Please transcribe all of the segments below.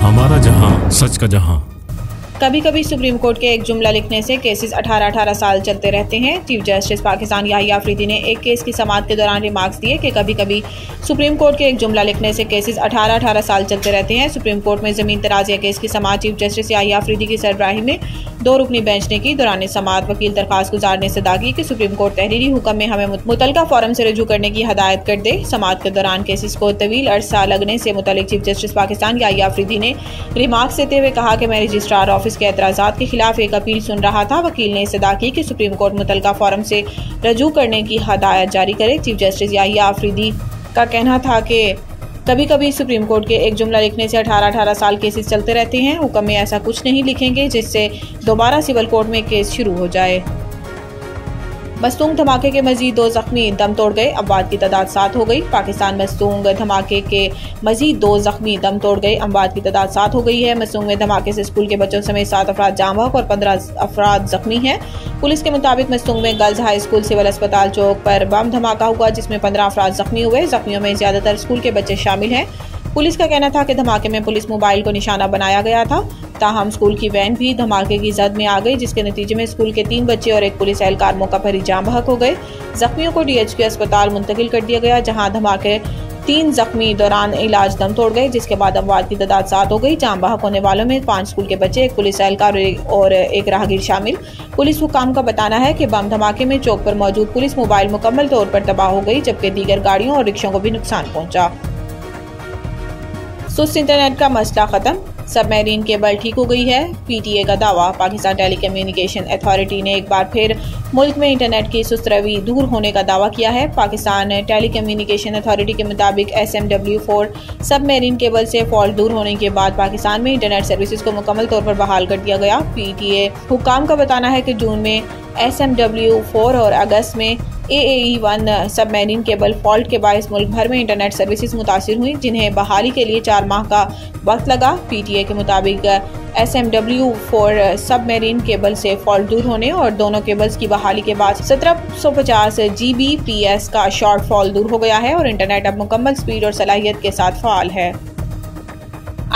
हमारा जहां, सच का जहां। कभी कभी सुप्रीम कोर्ट के एक जुमला लिखने से केसेस 18-18 साल चलते रहते हैं। चीफ जस्टिस पाकिस्तान याहिया अफरीदी ने एक केस की समाअत के दौरान रिमार्क्स दिए कि कभी कभी सुप्रीम कोर्ट के एक जुमला लिखने से केसेस 18-18 साल चलते रहते हैं। सुप्रीम कोर्ट में जमीन तराजिया केस की समाअत चीफ जस्टिस याहिया अफरीदी की सरबराही में 2 रुकनी बेंच ने की। दौरान समाअत वकील दरखास्त गुजार ने सदा की कि सुप्रीम कोर्ट तहरीरी हुक्म में हमें मुतलका फोरम से रजू करने की हदायत कर दे। समाअत के दौरान केसेस को तवील अरसा लगने से मुतल्लिक चीफ जस्टिस पाकिस्तान याहिया अफरीदी ने रिमार्क्स देते हुए कहा कि मैं रजिस्ट्रार ऑफिस के एतराज़ात के खिलाफ एक अपील सुन रहा था। वकील ने सदा की कि सुप्रीम कोर्ट मुतलका फोरम से रजू करने की हदायत जारी करे। चीफ जस्टिस याहिया अफरीदी का कहना था कि कभी कभी सुप्रीम कोर्ट के एक जुमला लिखने से 18-18 साल केसेस चलते रहते हैं। हुक्म में ऐसा कुछ नहीं लिखेंगे जिससे दोबारा सिविल कोर्ट में केस शुरू हो जाए। मस्तूंग धमाके के मजीद 2 जख्मी दम तोड़ गए, अमवात की तादाद 7 हो गई। पाकिस्तान मस्तूंग धमाके के मजीद 2 जख्मी दम तोड़ गए, अमवात की तादाद 7 हो गई है। मस्तूंग में धमाके से स्कूल के बच्चों समेत 7 अफराद जाम बहक और 15 अफराद जख्मी हैं। पुलिस के मुताबिक मस्तूंग में गर्ल्स हाई स्कूल सिविल अस्पताल चौक पर बम धमाका हुआ जिसमें 15 अफराद जख्मी हुए। जख्मियों में ज्यादातर स्कूल के बच्चे शामिल हैं। पुलिस का कहना था कि धमाके में पुलिस मोबाइल को निशाना बनाया गया था। ताहम स्कूल की वैन भी धमाके की जद में आ गई जिसके नतीजे में स्कूल के 3 बच्चे और एक पुलिस एहलकार मौका पर ही जाम बहक हो गए। जख्मियों को DHQ अस्पताल मुंतकिल कर दिया गया जहां धमाके 3 जख्मी दौरान इलाज दम तोड़ गए जिसके बाद अमवात की तादाद 7 हो गई। जाम बहक होने वालों में 5 स्कूल के बच्चे, एक पुलिस एहलकार और एक राहगीर शामिल। पुलिस हुकाम का बताना है कि बम धमाके में चौक पर मौजूद पुलिस मोबाइल मुकम्मल तौर पर तबाह हो गई जबकि दीगर गाड़ियों और रिक्शों को भी नुकसान पहुंचा। सुस्त इंटरनेट का मसला खत्म, सबमरीन केबल ठीक हो गई है, PTA का दावा। पाकिस्तान टेलीकम्युनिकेशन अथॉरिटी ने एक बार फिर मुल्क में इंटरनेट की सुस्त रवी दूर होने का दावा किया है। पाकिस्तान टेलीकम्युनिकेशन अथॉरिटी के मुताबिक SMW4 सबमरीन केबल से फॉल्ट दूर होने के बाद पाकिस्तान में इंटरनेट सर्विसेज को मुकम्मल तौर पर बहाल कर दिया गया। PTA हुकाम का बताना है कि जून में SMW4 और अगस्त में AAE1 सबमरीन केबल फॉल्ट के बायस मुल्क भर में इंटरनेट सर्विसेज मुतासिर हुई जिन्हें बहाली के लिए 4 माह का वक्त लगा। PTA के मुताबिक SMW4 सबमरीन केबल से फॉल्ट दूर होने और दोनों केबल्स की बहाली के बाद 1750 Gbps का शॉर्टफॉल दूर हो गया है और इंटरनेट अब मुकम्मल स्पीड और सलाहियत के साथ फ़ाल है।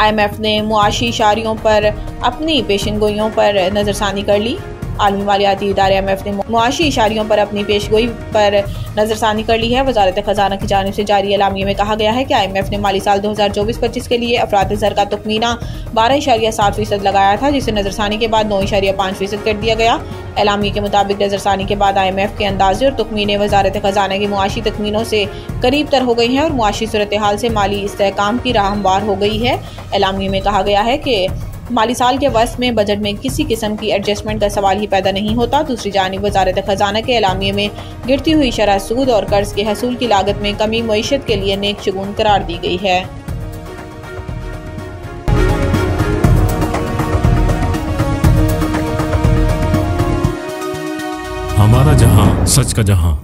IMF ने मुआशी इशारियों पर अपनी पेशेनगोइयों पर नज़रसानी कर ली। आलमी मालियाती इदारे IMF ने मुआशी इशारियों पर अपनी पेशगोई पर नज़रसानी कर ली है। वजारत खजाना की जानिब से जारी एलामिये में कहा गया है कि IMF ने माली साल 2024-25 के लिए अफरात ज़र का तुखमीना 12.7% लगाया था जिसे नज़रसानी के बाद 9.5% कर दिया गया। एलामिये के मुताबिक नज़रसानी के बाद IMF के अंदाजे और तुखमीने वजारत खजाना की मुआशी तखमीनों से करीब तर हो गई हैं और मुआशी सूरत हाल से माली इस्तेहकाम की राह हमवार हो गई है। एलामिये में कहा गया है कि माली साल के वस्त में बजट में किसी किस्म की एडजस्टमेंट का सवाल ही पैदा नहीं होता। दूसरी जानिब वजारत खजाना के एलामिये में गिरती हुई शरह सूद और कर्ज के हसूल की लागत में कमी मईशत के लिए नेक शगुन करार दी गई है। हमारा जहां, सच का जहां।